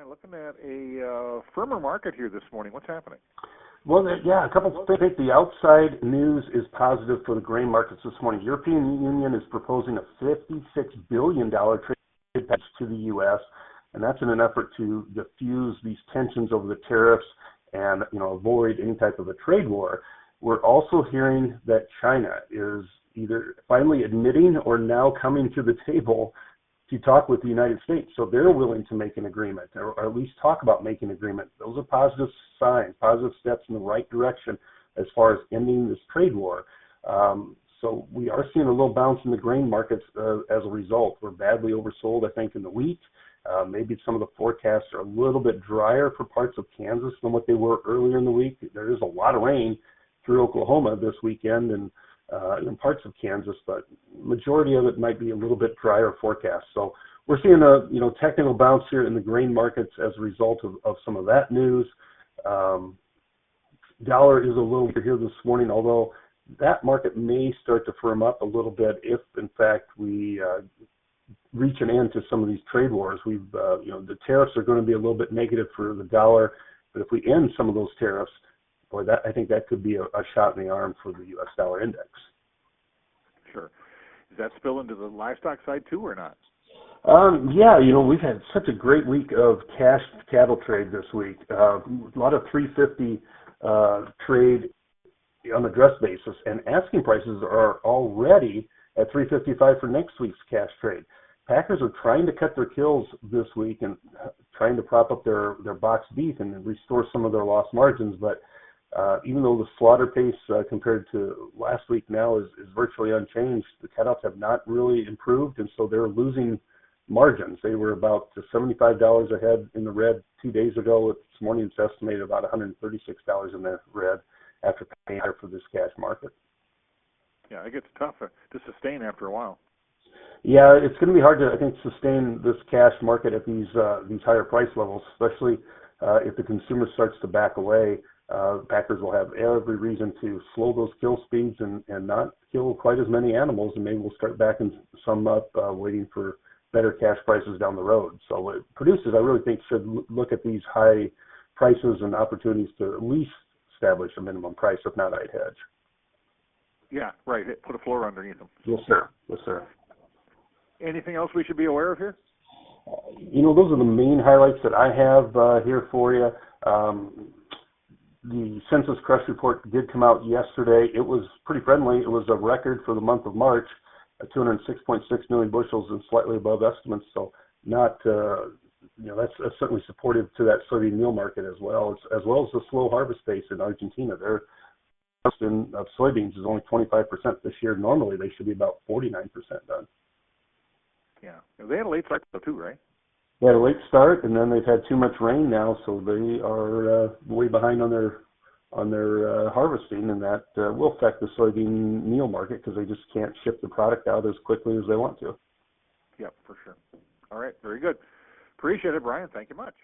looking at a firmer market here this morning. What's happening? Well, yeah, a couple of things. I think the outside news is positive for the grain markets this morning. European Union is proposing a $56 billion trade package to the U.S., and that's in an effort to diffuse these tensions over the tariffs and avoid any type of a trade war. We're also hearing that China is either finally admitting or now coming to the table to talk with the United States. So they're willing to make an agreement, or at least talk about making an agreement. Those are positive signs, positive steps in the right direction as far as ending this trade war. So we are seeing a little bounce in the grain markets as a result. We're badly oversold, I think, in the wheat. Maybe some of the forecasts are a little bit drier for parts of Kansas than what they were earlier in the week. There is a lot of rain through Oklahoma this weekend and in parts of Kansas, but majority of it might be a little bit drier forecast. So we're seeing a technical bounce here in the grain markets as a result of some of that news. Dollar is a little bit here this morning, although that market may start to firm up a little bit if, in fact, we reach an end to some of these trade wars. The tariffs are going to be a little bit negative for the dollar, but if we end some of those tariffs, boy, I think that could be a shot in the arm for the U.S. dollar index. Sure. Does that spill into the livestock side too, or not? Yeah, we've had such a great week of cash cattle trade this week. A lot of 350 trade on a dress basis, and asking prices are already at 355 for next week's cash trade. Packers are trying to cut their kills this week and trying to prop up their boxed beef and restore some of their lost margins, but even though the slaughter pace compared to last week now is virtually unchanged, the cutouts have not really improved, and so they're losing margins. They were about $75 ahead in the red 2 days ago. This morning it's estimated about $136 in the red after paying higher for this cash market. Yeah, it gets tough to sustain after a while. Yeah, it's going to be hard to, I think, sustain this cash market at these higher price levels, especially if the consumer starts to back away. Packers will have every reason to slow those kill speeds and not kill quite as many animals, and maybe we'll start backing some up, waiting for better cash prices down the road. So producers, I really think, should look at these high prices and opportunities to at least establish a minimum price. If not, I'd hedge. Yeah, right. Put a floor underneath them. Yes, sir. Yes, sir. Anything else we should be aware of here? Those are the main highlights that I have here for you. The Census Crush report did come out yesterday. It was pretty friendly. It was a record for the month of March, 206.6 million bushels and slightly above estimates. So not, that's certainly supportive to that soybean meal market as well as the slow harvest pace in Argentina. Their harvest of soybeans is only 25% this year. Normally they should be about 49% done. Yeah. They had a late start too, right? They had a late start, and then they've had too much rain now, so they are way behind on their harvesting, and that will affect the soybean meal market because they just can't ship the product out as quickly as they want to. Yep, for sure. All right, very good. Appreciate it, Brian. Thank you much.